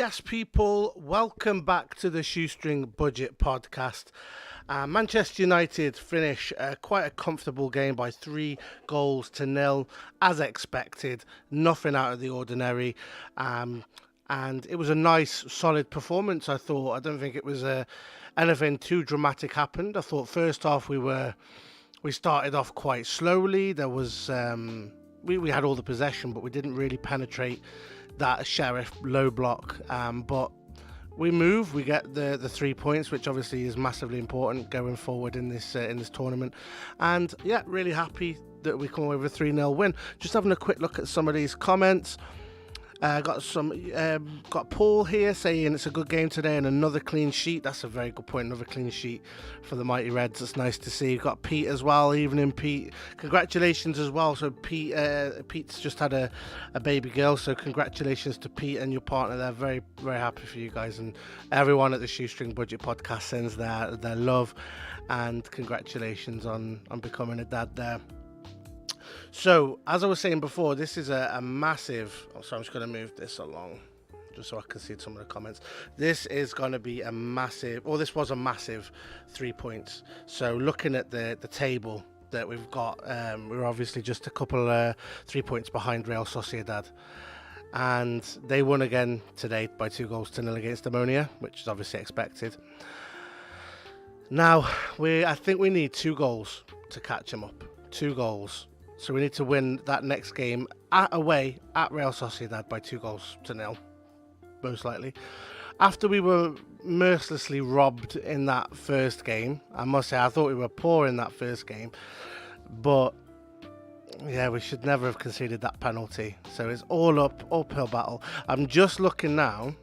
Yes, people, welcome back to the Shoestring Budget Podcast. Manchester United finish quite a comfortable game by 3-0, as expected. Nothing out of the ordinary. And it was a nice, solid performance, I thought. I don't think it was anything too dramatic happened. I thought first half we started off quite slowly. There was we had all the possession, but we didn't really penetrate that Sheriff low block. But we get the 3 points, which obviously is massively important going forward in this tournament. And yeah, really happy that we come away with a 3-0 win. Just having a quick look at some of these comments. Got Paul here saying it's a good game today and another clean sheet. That's a very good point. Another clean sheet for the Mighty Reds. It's nice to see. You've got Pete as well. Evening, Pete. Congratulations as well. So Pete's just had a baby girl. So congratulations to Pete and your partner. They're very, very happy for you guys, and everyone at the Shoestring Budget Podcast sends their love and congratulations on becoming a dad there. So, as I was saying before, this is a massive... I'm just going to move this along, just so I can see some of the comments. This is going to be a massive... Or this was a massive 3 points. So, looking at the table that we've got, we're obviously just a couple 3 points behind Real Sociedad. And they won again today by 2-0 against Ammonia, which is obviously expected. Now, I think we need 2 goals to catch them up. 2 goals. So we need to win that next game away at Real Sociedad by 2-0, most likely. After we were mercilessly robbed in that first game, I must say I thought we were poor in that first game, but yeah, we should never have conceded that penalty. So it's all uphill battle. I'm just looking now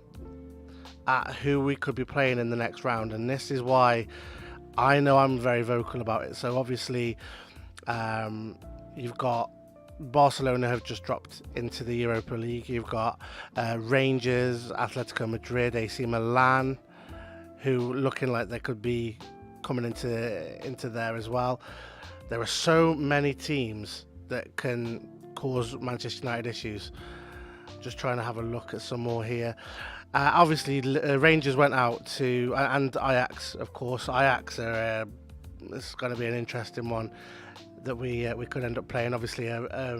at who we could be playing in the next round, and this is why I know I'm very vocal about it. So obviously, you've got Barcelona have just dropped into the Europa League. You've got Rangers, Atletico Madrid, AC Milan, who looking like they could be coming into there as well. There are so many teams that can cause Manchester United issues. Just trying to have a look at some more here. Obviously, Rangers went out to and Ajax, of course. Ajax are it's going to be an interesting one that we could end up playing. Obviously a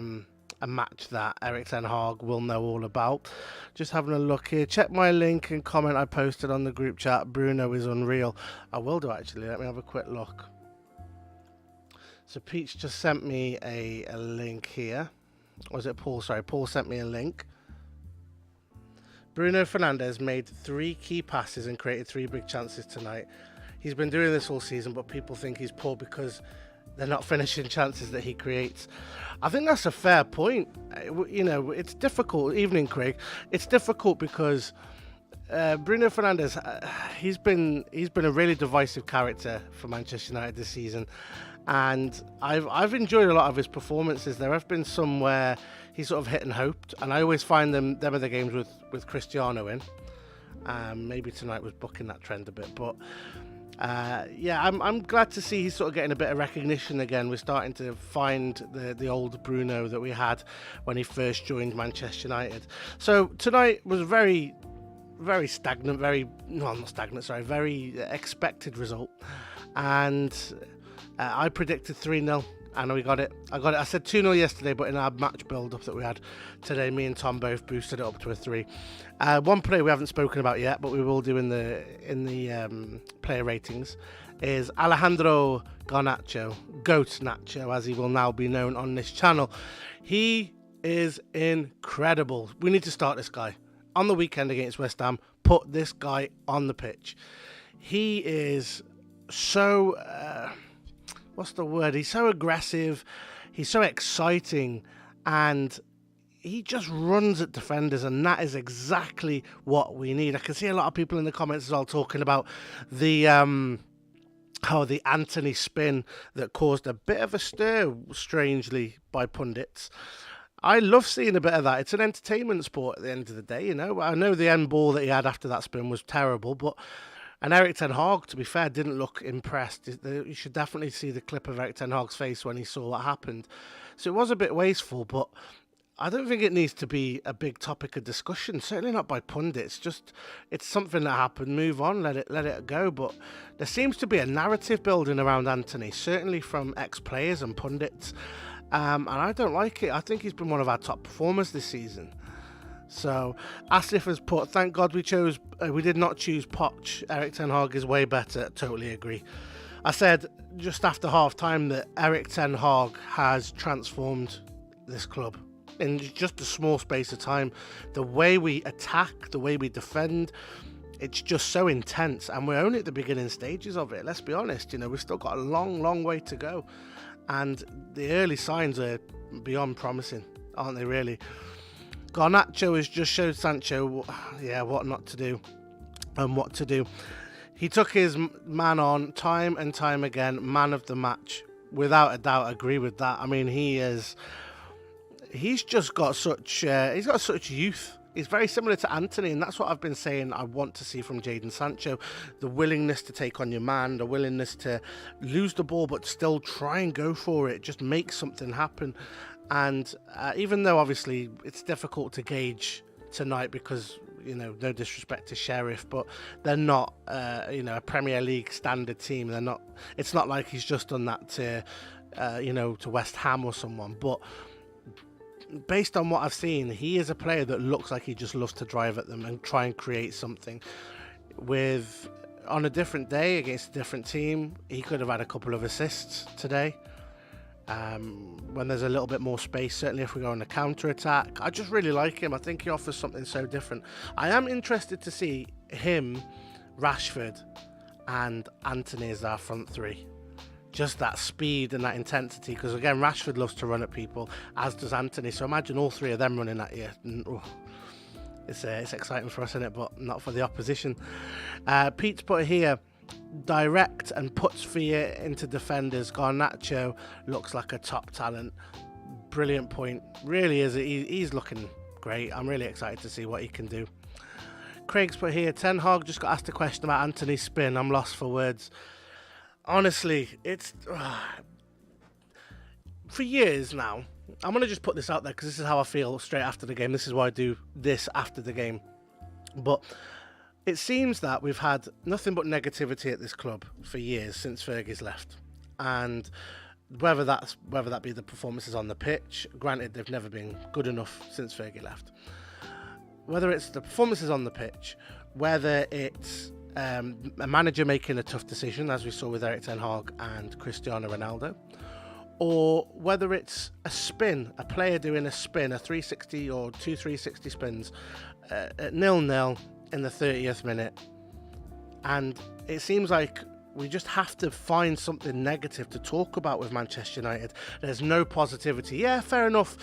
match that Erik ten Hag will know all about. Just having a look here. Check my link and comment I posted on the group chat. Bruno is unreal. I will do, actually. Let me have a quick look. So Pete's just sent me a link here. Or was it Paul? Sorry, Paul sent me a link. Bruno Fernandes made 3 key passes and created 3 big chances tonight. He's been doing this all season, but people think he's poor because they're not finishing chances that he creates. I think that's a fair point. You know, it's difficult. Evening, Craig. It's difficult because Bruno Fernandes, he's been a really divisive character for Manchester United this season, and I've enjoyed a lot of his performances. There have been some where he's sort of hit and hoped, and I always find them are the games with Cristiano in. Maybe tonight was bucking that trend a bit, but. Yeah, I'm glad to see he's sort of getting a bit of recognition again. We're starting to find the old Bruno that we had when he first joined Manchester United. So tonight was very, very stagnant, very expected result. And I predicted 3-0. And we got it. I said 2-0 yesterday, but in our match build-up that we had today, me and Tom both boosted it up to a 3. One player we haven't spoken about yet, but we will do in the player ratings, is Alejandro Garnacho, Goat Nacho, as he will now be known on this channel. He is incredible. We need to start this guy. On the weekend against West Ham, put this guy on the pitch. He is so... what's the word? He's so aggressive, he's so exciting, and he just runs at defenders, and that is exactly what we need. I can see a lot of people in the comments as well talking about the Anthony spin that caused a bit of a stir, strangely, by pundits. I love seeing a bit of that. It's an entertainment sport at the end of the day, you know. I know the end ball that he had after that spin was terrible, but... And Erik ten Hag, to be fair, didn't look impressed. You should definitely see the clip of Erik ten Hag's face when he saw what happened. So it was a bit wasteful, but I don't think it needs to be a big topic of discussion. Certainly not by pundits. Just it's something that happened. Move on. Let it go. But there seems to be a narrative building around Anthony, certainly from ex-players and pundits, and I don't like it. I think he's been one of our top performers this season. So Asif has put, thank God we did not choose Poch. Erik ten Hag is way better. Totally agree. I said just after half time that Erik ten Hag has transformed this club in just a small space of time. The way we attack, the way we defend, it's just so intense, and we're only at the beginning stages of it. Let's be honest, we've still got a long way to go, and the early signs are beyond promising, aren't they, really? Garnacho has just showed Sancho what not to do and what to do. He took his man on time and time again, man of the match, without a doubt. Agree with that. I mean, he's just got such youth. He's very similar to Anthony, and that's what I've been saying I want to see from Jadon Sancho. The willingness to take on your man, the willingness to lose the ball but still try and go for it, just make something happen. And even though obviously it's difficult to gauge tonight because, no disrespect to Sheriff, but they're not, a Premier League standard team. They're not. It's not like he's just done that to, to West Ham or someone. But based on what I've seen, he is a player that looks like he just loves to drive at them and try and create something. On a different day against a different team, he could have had a couple of assists today. When there's a little bit more space, certainly if we go on a counter-attack. I just really like him. I think he offers something so different. I am interested to see him, Rashford and Anthony as our front three. Just that speed and that intensity, because again, Rashford loves to run at people, as does Anthony. So imagine all three of them running at you. It's exciting for us, isn't it? But not for the opposition. Pete's put here, direct and puts fear into defenders. Garnacho looks like a top talent. Brilliant point. Really is. He's looking great. I'm really excited to see what he can do. Craig's put here, Ten Hag just got asked a question about Anthony's spin. I'm lost for words. Honestly, it's for years now. I'm going to just put this out there because this is how I feel straight after the game. This is why I do this after the game. But it seems that we've had nothing but negativity at this club for years since Fergie's left. And whether that be the performances on the pitch, granted they've never been good enough since Fergie left. Whether it's the performances on the pitch, whether it's a manager making a tough decision, as we saw with Erik ten Hag and Cristiano Ronaldo, or whether it's a spin, a player doing a spin, a 360 or two 360 spins at 0-0 in the 30th minute. And it seems like we just have to find something negative to talk about with Manchester United. There's no positivity. Yeah, fair enough.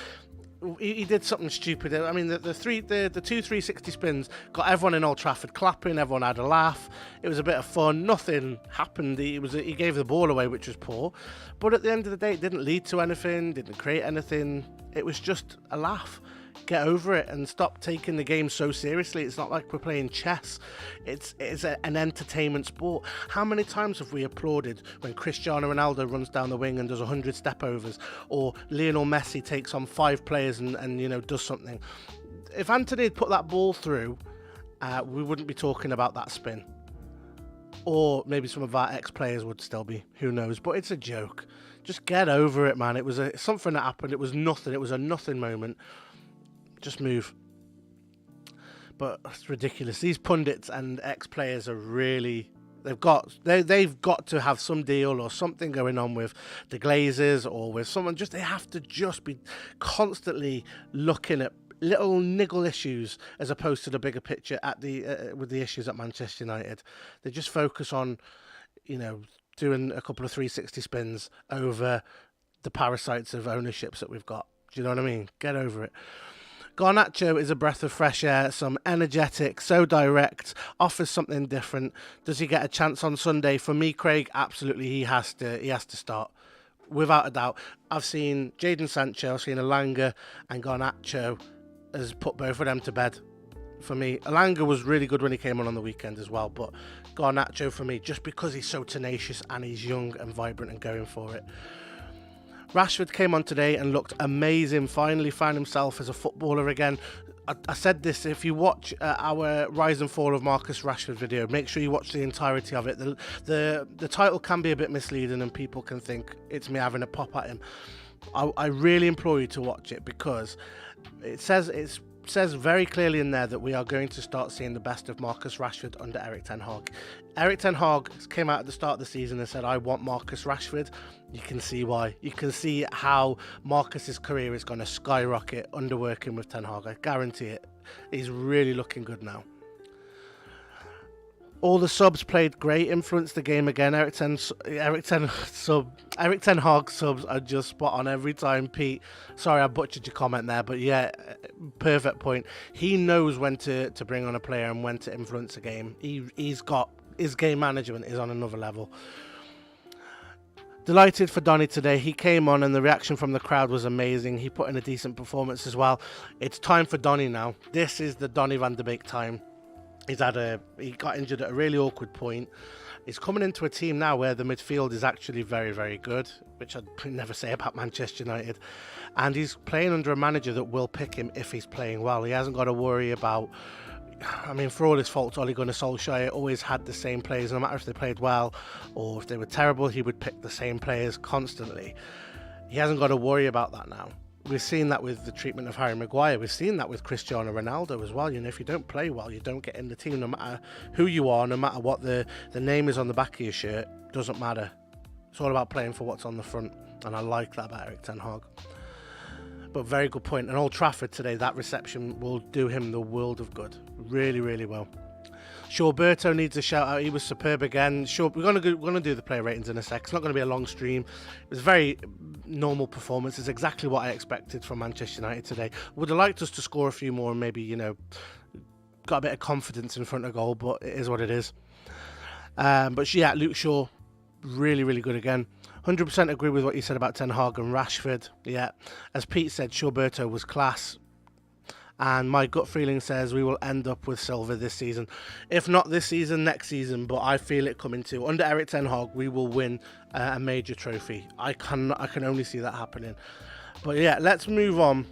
He did something stupid. I mean, the two 360 spins got everyone in Old Trafford clapping. Everyone had a laugh. It was a bit of fun. Nothing happened. He gave the ball away, which was poor. But at the end of the day, it didn't lead to anything. Didn't create anything. It was just a laugh. Get over it and stop taking the game so seriously. It's not like we're playing chess. It's an entertainment sport. How many times have we applauded when Cristiano Ronaldo runs down the wing and does 100 step overs, or Lionel Messi takes on 5 players and does something? If Anthony had put that ball through, we wouldn't be talking about that spin. Or maybe some of our ex-players would still be. Who knows? But it's a joke. Just get over it, man. It was something that happened. It was nothing. It was a nothing moment. Just move. But it's ridiculous. These pundits and ex-players are really... They've got to have some deal or something going on with the Glazers or with someone. They have to just be constantly looking at little niggle issues as opposed to the bigger picture at with the issues at Manchester United. They just focus on, doing a couple of 360 spins over the parasites of ownerships that we've got. Do you know what I mean? Get over it. Garnacho is a breath of fresh air, some energetic, so direct, offers something different. Does he get a chance on Sunday? For me, Craig, absolutely he has to start. Without a doubt. I've seen Jadon Sancho, I've seen Elanga, and Garnacho has put both of them to bed. For me, Elanga was really good when he came on the weekend as well, but Garnacho for me, just because he's so tenacious and he's young and vibrant and going for it. Rashford came on today and looked amazing. Finally found himself as a footballer again. I said this, if you watch our Rise and Fall of Marcus Rashford video, make sure you watch the entirety of it. The title can be a bit misleading and people can think it's me having a pop at him. I really implore you to watch it, because it says very clearly in there that we are going to start seeing the best of Marcus Rashford under Erik ten Hag. Erik ten Hag came out at the start of the season and said, I want Marcus Rashford. You can see why. You can see how Marcus's career is going to skyrocket under working with Ten Hag. I guarantee it. He's really looking good now. All the subs played great, influenced the game again. Erik ten Hag subs are just spot on every time. Pete, sorry I butchered your comment there, but yeah, perfect point. He knows when to bring on a player and when to influence a game. He's got his game management is on another level. Delighted for Donny today. He came on and the reaction from the crowd was amazing. He put in a decent performance as well. It's time for Donny now. This is the Donny van de Beek time. He got injured at a really awkward point. He's coming into a team now where the midfield is actually very, very good, which I'd never say about Manchester United. And he's playing under a manager that will pick him if he's playing well. He hasn't got to worry about, I mean, for all his faults, Ole Gunnar Solskjaer always had the same players. No matter if they played well or if they were terrible, he would pick the same players constantly. He hasn't got to worry about that now. We've seen that with the treatment of Harry Maguire. We've seen that with Cristiano Ronaldo as well. You know, if you don't play well, you don't get in the team, no matter who you are, no matter what the name is on the back of your shirt, doesn't matter. It's all about playing for what's on the front, and I like that about Erik ten Hag. But very good point. And Old Trafford today, that reception will do him the world of good. Really, really well. Shawberto needs a shout out. He was superb again. We're going to do the player ratings in a sec. It's not going to be a long stream. It was a very normal performance. It's exactly what I expected from Manchester United today. Would have liked us to score a few more and maybe, you know, got a bit of confidence in front of goal, but it is what it is. But yeah, Luke Shaw, really, really good again. 100% agree with what you said about Ten Hag and Rashford. Yeah, as Pete said, Shawberto was class. And my gut feeling says we will end up with silver this season. If not this season, next season. But I feel it coming too. Under Erik ten Hag, we will win a major trophy. I can only see that happening. But yeah, let's move on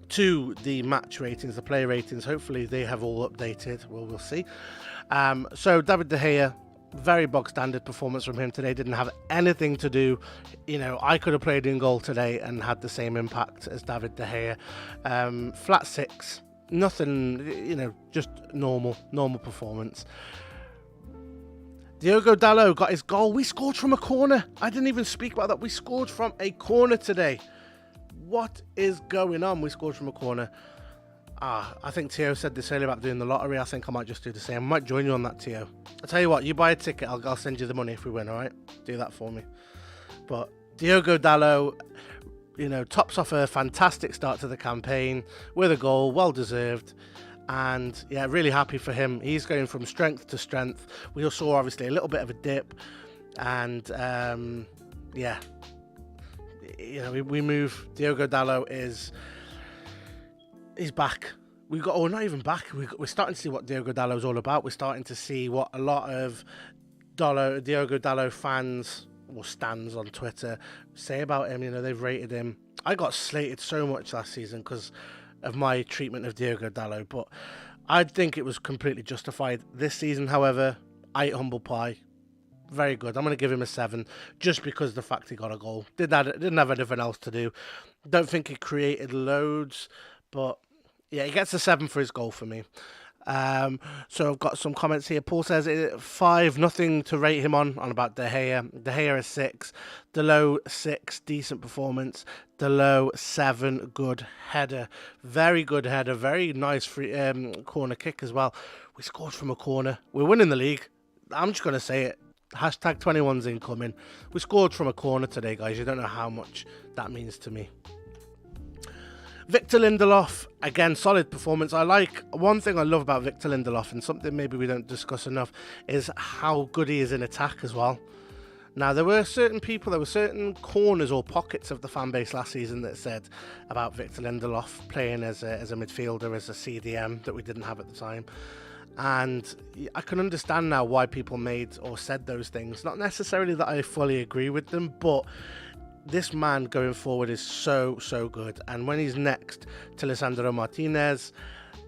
to the match ratings, the player ratings. Hopefully they have all updated. Well, we'll see. So David De Gea, very bog standard performance from him today. Didn't have anything to do. You know, I could have played in goal today and had the same impact as David De Gea. Flat 6. Nothing, you know, just normal performance. Diogo Dalot got his goal. We scored from a corner. I didn't even speak about that. We scored from a corner today. What is going on? We scored from a corner. I think Tio said this earlier about doing the lottery. I think I might just do the same. I might join you on that, Tio. I'll tell you what, you buy a ticket, I'll send you the money if we win, alright? Do that for me. But Diogo Dalot, you know, tops off a fantastic start to the campaign with a goal, well deserved. And yeah, really happy for him. He's going from strength to strength. We all saw obviously a little bit of a dip. And yeah, you know, we move. Diogo Dalot he's back. Not even back. We're starting to see what Diogo Dalot's all about. We're starting to see what a lot of Diogo Dalot fans or stans on Twitter say about him. You know, they've rated him. I got slated so much last season because of my treatment of Diogo Dalot, but I think it was completely justified. This season, however, I ate humble pie. Very good. I'm going to give him a 7 just because of the fact he got a goal. Didn't have anything else to do. Don't think he created loads, but yeah, he gets a 7 for his goal for me. So I've got some comments here. Paul says 5, nothing to rate him on about De Gea. De Gea is 6. Dalot 6, decent performance. Dalot 7, good header. Very good header. Very nice free corner kick as well. We scored from a corner. We're winning the league. I'm just going to say it. Hashtag 21's incoming. We scored from a corner today, guys. You don't know how much that means to me. Victor Lindelof, again, solid performance. One thing I love about Victor Lindelof, and something maybe we don't discuss enough, is how good he is in attack as well. Now, there were certain corners or pockets of the fan base last season that said about Victor Lindelof playing as a midfielder, as a CDM that we didn't have at the time. And I can understand now why people made or said those things. Not necessarily that I fully agree with them, but this man going forward is so good, and when he's next to Lisandro Martinez,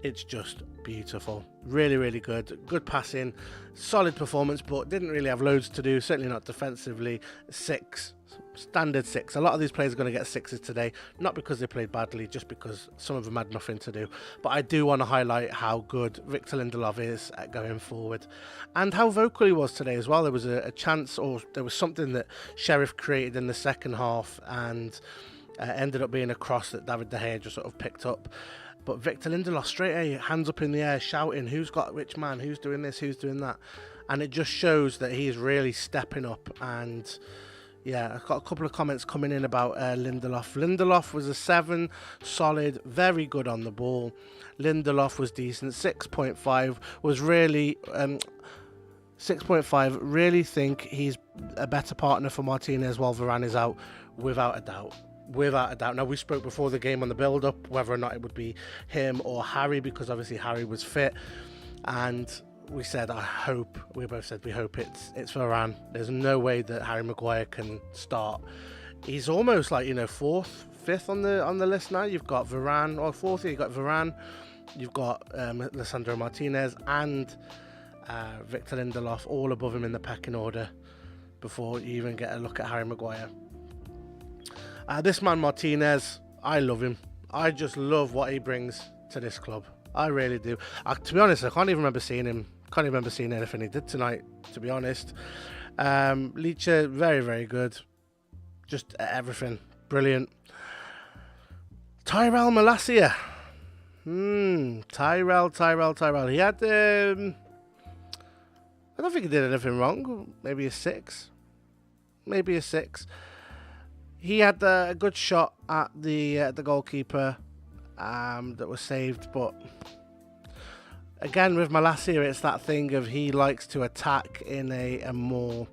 it's just beautiful. Really good passing, solid performance, but didn't really have loads to do, certainly not defensively. 6, standard 6. A lot of these players are going to get 6s today, not because they played badly, just because some of them had nothing to do. But I do want to highlight how good Victor Lindelof is at going forward, and how vocal he was today as well. There was a chance, or there was something that Sheriff created in the second half, and ended up being a cross that David De Gea just sort of picked up. But Victor Lindelof, straight away, hands up in the air, shouting, who's got which man, who's doing this, who's doing that. And it just shows that he's really stepping up. And yeah, I've got a couple of comments coming in about Lindelof. Lindelof was a 7, solid, very good on the ball. Lindelof was decent, 6.5, was really... 6.5, really think he's a better partner for Martinez while Varane is out, without a doubt. Without a doubt. Now, we spoke before the game on the build-up whether or not it would be him or Harry, because obviously Harry was fit, and we said we both said we hope it's Varane. There's no way that Harry Maguire can start. He's almost like, 4th, 5th on the list now. You've got Varane, or 4th, you've got Varane, you've got Lisandro Martinez and Victor Lindelof all above him in the pecking order before you even get a look at Harry Maguire. This man Martinez, I love him. I just love what he brings to this club. I really do. To be honest, I can't even remember seeing him. Can't even remember seeing anything he did tonight, to be honest. Lecce, very good. Just everything. Brilliant. Tyrell Malacia. Tyrell. He had... I don't think he did anything wrong. Maybe a 6. He had a good shot at the goalkeeper that was saved, but again with Malacia, it's that thing of he likes to attack in a more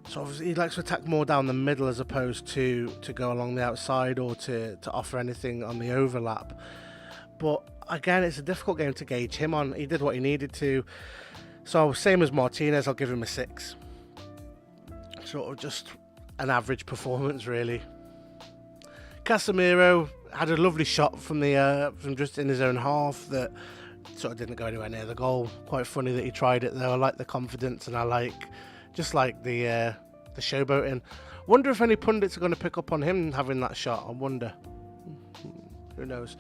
sort of, he likes to attack more down the middle as opposed to go along the outside or to offer anything on the overlap. But again, it's a difficult game to gauge him on. He did what he needed to. So same as Martinez, I'll give him a 6. Sort of just an average performance, really. Casemiro had a lovely shot from just in his own half that sort of didn't go anywhere near the goal. Quite funny that he tried it though. I like the confidence, and I like the showboating. Wonder if any pundits are going to pick up on him having that shot. I wonder. Who knows?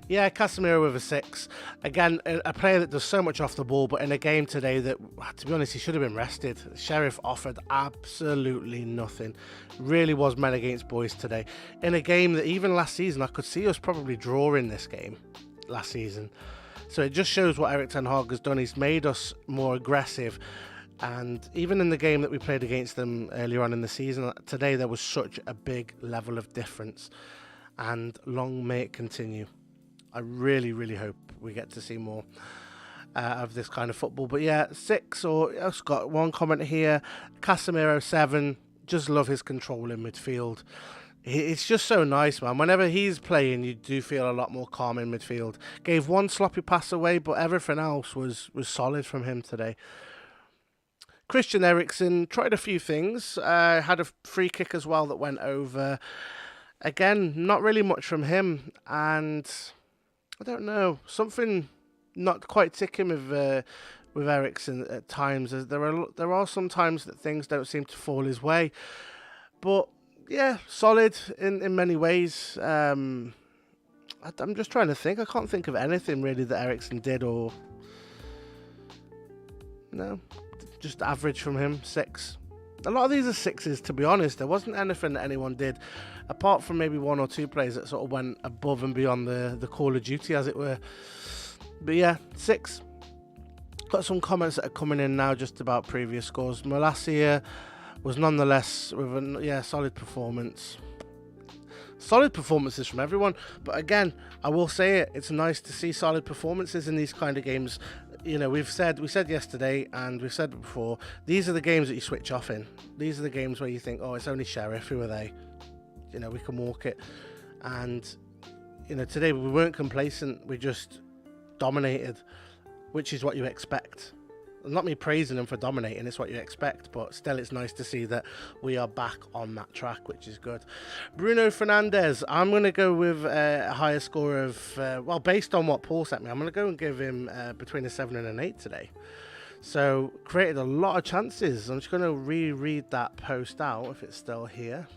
Yeah, Casemiro with a 6. Again, a player that does so much off the ball, but in a game today that, to be honest, he should have been rested. Sheriff offered absolutely nothing. Really was men against boys today. In a game that even last season, I could see us probably drawing this game last season. So it just shows what Erik ten Hag has done. He's made us more aggressive. And even in the game that we played against them earlier on in the season, today there was such a big level of difference. And long may it continue. I really hope we get to see more of this kind of football. But yeah, 6, or I've got one comment here. Casemiro 7. Just love his control in midfield. It's just so nice, man. Whenever he's playing, you do feel a lot more calm in midfield. Gave one sloppy pass away, but everything else was solid from him today. Christian Eriksen tried a few things. Had a free kick as well that went over. Again, not really much from him, and I don't know, something not quite ticking with Eriksen at times. As there are some times that things don't seem to fall his way, but yeah, solid in many ways. I'm just trying to think. I can't think of anything really that Eriksen did, or no, just average from him. 6. A lot of these are 6s, to be honest. There wasn't anything that anyone did, apart from maybe 1 or 2 players that sort of went above and beyond the call of duty, as it were. But yeah, 6. Got some comments that are coming in now just about previous scores. Malacia was nonetheless with a solid performance. Solid performances from everyone. But again, I will say it's nice to see solid performances in these kind of games. You know, we said yesterday, and we've said it before, these are the games that you switch off in. These are the games where you think, oh, it's only Sheriff, who are they? You know, we can walk it. And, you know, today we weren't complacent, we just dominated, which is what you expect. Not me praising them for dominating, it's what you expect, but still it's nice to see that we are back on that track, which is good. Bruno Fernandes, I'm going to go with a higher score of, well, based on what Paul sent me, I'm going to go and give him between a 7 and an 8 today. So, created a lot of chances. I'm just going to reread that post out, if it's still here.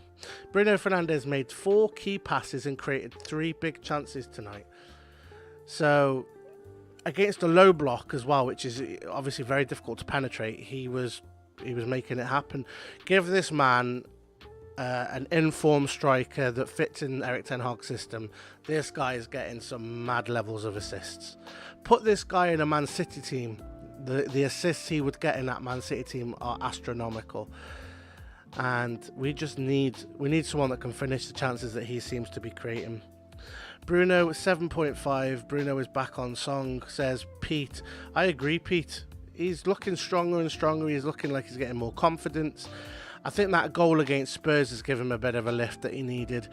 Bruno Fernandes made 4 key passes and created 3 big chances tonight. So, against a low block as well, which is obviously very difficult to penetrate, he was making it happen. Give this man an informed striker that fits in Erik ten Hag's system. This guy is getting some mad levels of assists. Put this guy in a Man City team, the assists he would get in that Man City team are astronomical. And we need someone that can finish the chances that he seems to be creating. Bruno 7.5. Bruno is back on song, says Pete. I agree, Pete. He's looking stronger and stronger. He's looking like he's getting more confidence. I think that goal against Spurs has given him a bit of a lift that he needed.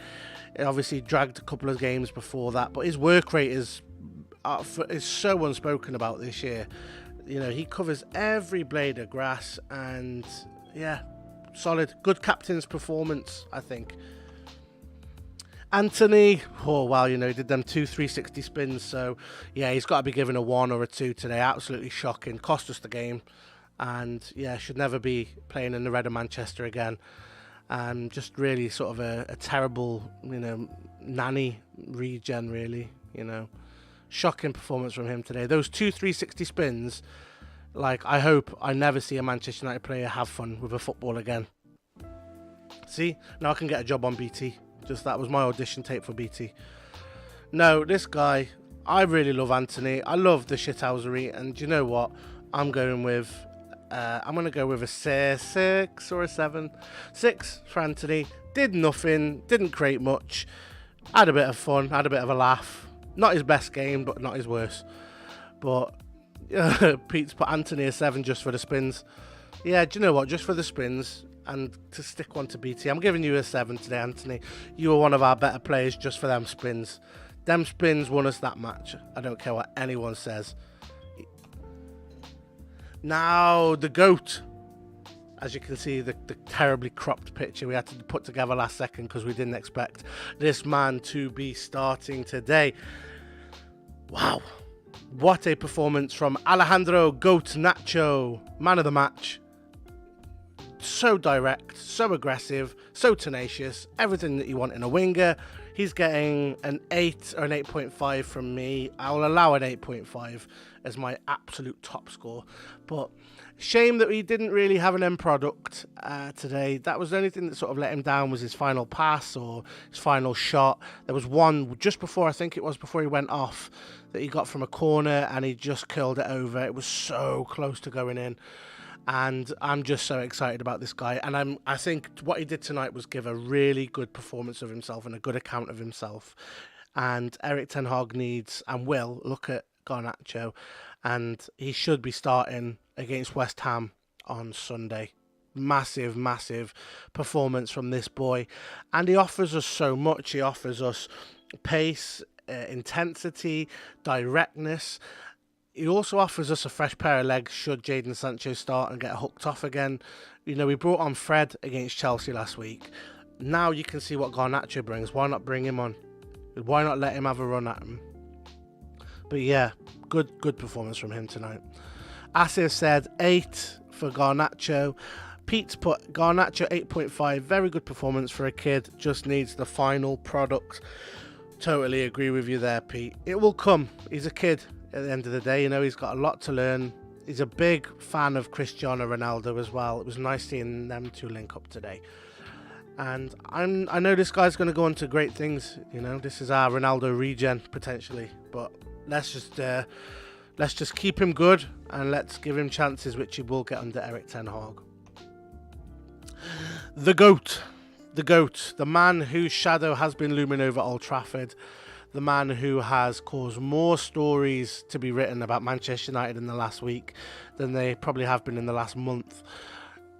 It obviously dragged a couple of games before that, but his work rate is so unspoken about this year. You know, he covers every blade of grass, and yeah, solid. Good captain's performance, I think. Anthony, oh wow, you know, he did them 2 360 spins, so yeah, he's got to be given a 1 or a 2 today. Absolutely shocking, cost us the game, and yeah, should never be playing in the red of Manchester again. Just really sort of a terrible, you know, nanny regen, really, you know. Shocking performance from him today. Those 2 360 spins, like, I hope I never see a Manchester United player have fun with a football again. See, now I can get a job on BT. Just that was my audition tape for BT. No, this guy, I really love Anthony. I love the shithousery, and you know what? I'm going to go with a 6 or a 7. 6 for Anthony. Did nothing, didn't create much. Had a bit of fun, had a bit of a laugh. Not his best game, but not his worst. But Pete's put Anthony a 7 just for the spins. Yeah, do you know what? Just for the spins. And to stick one to BT, I'm giving you a 7 today, Anthony. You were one of our better players just for them spins. Them spins won us that match. I don't care what anyone says. Now, the GOAT. As you can see, the terribly cropped picture we had to put together last second because we didn't expect this man to be starting today. Wow. What a performance from Alejandro GOAT Nacho. Man of the match. So direct, so aggressive, so tenacious, everything that you want in a winger. He's getting an 8 or an 8.5 from me. I'll allow an 8.5 as my absolute top score. But shame that he didn't really have an end product today. That was the only thing that sort of let him down, was his final pass or his final shot. There was one just before, I think it was before he went off, that he got from a corner and he just curled it over. It was so close to going in. And I'm just so excited about this guy. And I think what he did tonight was give a really good performance of himself and a good account of himself. And Erik ten Hag needs and will look at Garnacho, and he should be starting against West Ham on Sunday. Massive, massive performance from this boy. And he offers us so much. He offers us pace, intensity, directness. He also offers us a fresh pair of legs should Jadon Sancho start and get hooked off again. You know, we brought on Fred against Chelsea last week. Now you can see what Garnacho brings. Why not bring him on? Why not let him have a run at him? But yeah, good performance from him tonight. Asif said 8 for Garnacho. Pete's put Garnacho 8.5. Very good performance for a kid. Just needs the final product. Totally agree with you there, Pete. It will come. He's a kid. At the end of the day, you know, he's got a lot to learn. He's a big fan of Cristiano Ronaldo as well. It was nice seeing them two link up today. And I know this guy's going to go on to great things. You know, this is our Ronaldo regen potentially. But let's just keep him good and let's give him chances, which he will get under Erik ten Hag. The GOAT, the man whose shadow has been looming over Old Trafford. The man who has caused more stories to be written about Manchester United in the last week than they probably have been in the last month.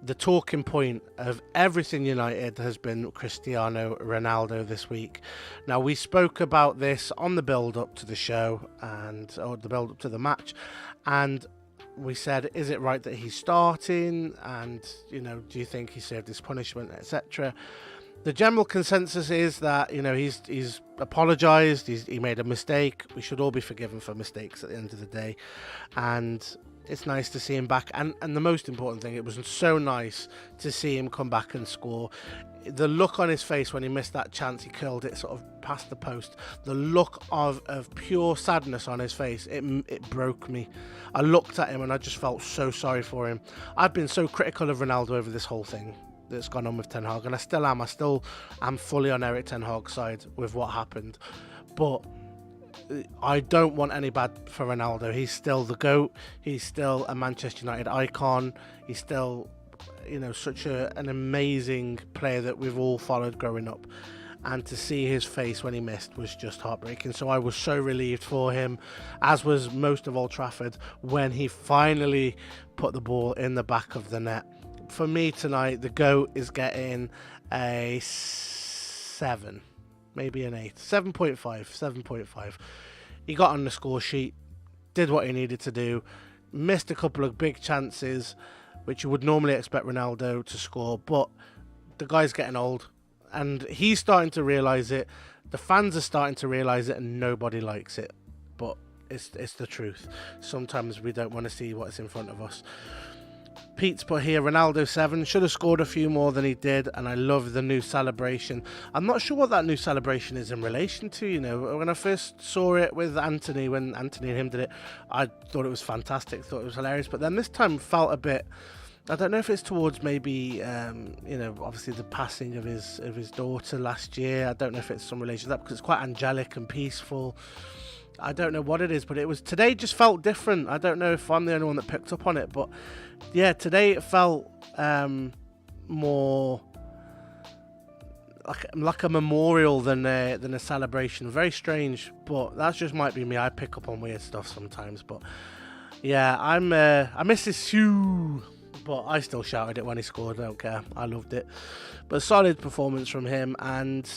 The talking point of everything United has been Cristiano Ronaldo this week. Now, we spoke about this on the build-up to the show or the build-up to the match, and we said, is it right that he's starting? And, you know, do you think he served his punishment, etc.? The general consensus is that, you know, he's apologised, he made a mistake. We should all be forgiven for mistakes at the end of the day. And it's nice to see him back. And the most important thing, it was so nice to see him come back and score. The look on his face when he missed that chance, he curled it sort of past the post. The look of pure sadness on his face, it broke me. I looked at him and I just felt so sorry for him. I've been so critical of Ronaldo over this whole thing that's gone on with Ten Hag, and I still am fully on Erik Ten Hag's side with what happened. But I don't want any bad for Ronaldo. He's still the GOAT. He's still a Manchester United icon. He's still, you know, such an amazing player that we've all followed growing up. And to see his face when he missed was just heartbreaking. So I was so relieved for him, as was most of Old Trafford, when he finally put the ball in the back of the net. For me tonight, the GOAT is getting a 7, maybe an 8, 7.5. He got on the score sheet, did what he needed to do, missed a couple of big chances, which you would normally expect Ronaldo to score, but the guy's getting old, and he's starting to realise it. The fans are starting to realise it, and nobody likes it, but it's the truth. Sometimes we don't want to see what's in front of us. Pete's put here, Ronaldo 7, should have scored a few more than he did, and I love the new celebration. I'm not sure what that new celebration is in relation to, you know. When I first saw it with Anthony, when Anthony and him did it, I thought it was fantastic, thought it was hilarious, but then this time felt a bit, I don't know if it's towards maybe, you know, obviously the passing of his daughter last year. I don't know if it's some relation to that, because it's quite angelic and peaceful. I don't know what it is, but it was today just felt different. I don't know if I'm the only one that picked up on it, but yeah, today it felt more like a memorial than a celebration. Very strange, but that just might be me. I pick up on weird stuff sometimes, but yeah, I miss his shoe, but I still shouted it when he scored. I don't care. I loved it, but solid performance from him, and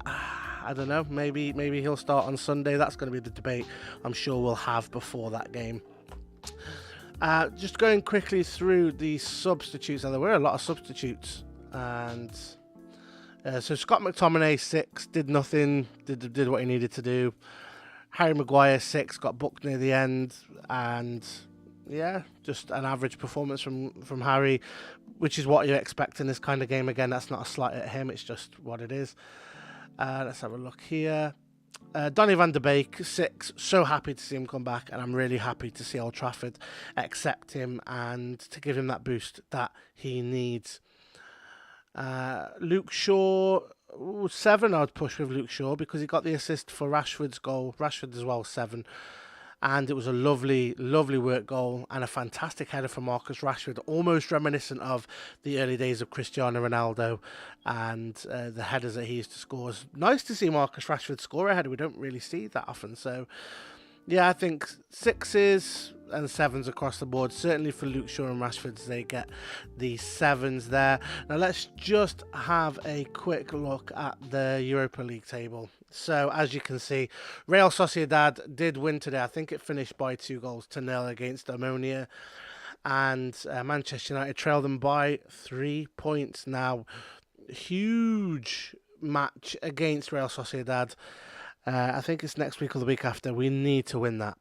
I don't know, maybe he'll start on Sunday. That's going to be the debate I'm sure we'll have before that game. Just going quickly through the substitutes, and there were a lot of substitutes, and so Scott McTominay 6 did nothing, did what he needed to do. Harry Maguire 6 got booked near the end, and yeah, just an average performance from Harry, which is what you expect in this kind of game. Again, that's not a slight at him, it's just what it is. Let's have a look here. Donny van de Beek 6, so happy to see him come back, and I'm really happy to see Old Trafford accept him and to give him that boost that he needs. Luke Shaw 7, I'd push with Luke Shaw because he got the assist for Rashford's goal. Rashford as well 7, and it was a lovely work goal and a fantastic header from Marcus Rashford, almost reminiscent of the early days of Cristiano Ronaldo and the headers that he used to score. It's nice to see Marcus Rashford score a header. We don't really see that often. So yeah, I think 6s and 7s across the board. Certainly for Luke Shaw and Rashford, they get the 7s there. Now let's just have a quick look at the Europa League table. So as you can see, Real Sociedad did win today. I think it finished by 2-0 against Omonia, and Manchester United trailed them by 3 points. Now, huge match against Real Sociedad. I think it's next week or the week after. We need to win that.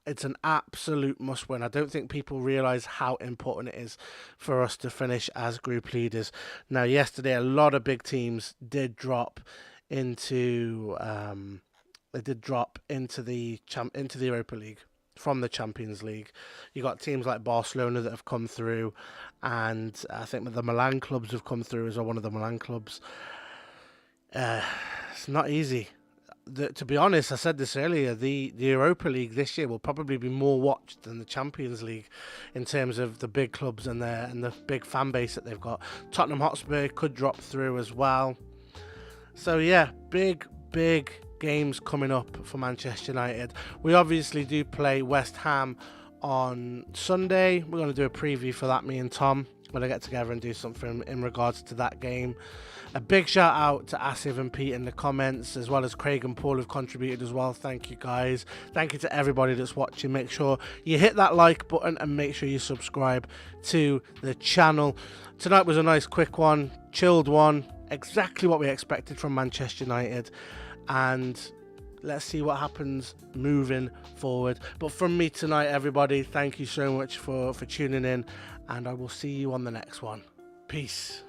It's an absolute must-win. I don't think people realise how important it is for us to finish as group leaders. Now, yesterday, a lot of big teams did drop into the Europa League from the Champions League. You got teams like Barcelona that have come through, and I think the Milan clubs have come through as well. One of the Milan clubs. It's not easy. To be honest, I said this earlier, the Europa League this year will probably be more watched than the Champions League in terms of the big clubs and the big fan base that they've got. Tottenham Hotspur could drop through as well. So yeah, big games coming up for Manchester United. We obviously do play West Ham on Sunday. We're going to do a preview for that, me and Tom. when I get together and do something in regards to that game. A big shout out to Asif and Pete in the comments, as well as Craig and Paul who've contributed as well. Thank you guys. Thank you to everybody that's watching. Make sure you hit that like button and make sure you subscribe to the channel. Tonight was a nice quick one, chilled one, exactly what we expected from Manchester United, and let's see what happens moving forward. But from me tonight, everybody, thank you so much for tuning in, and I will see you on the next one. Peace.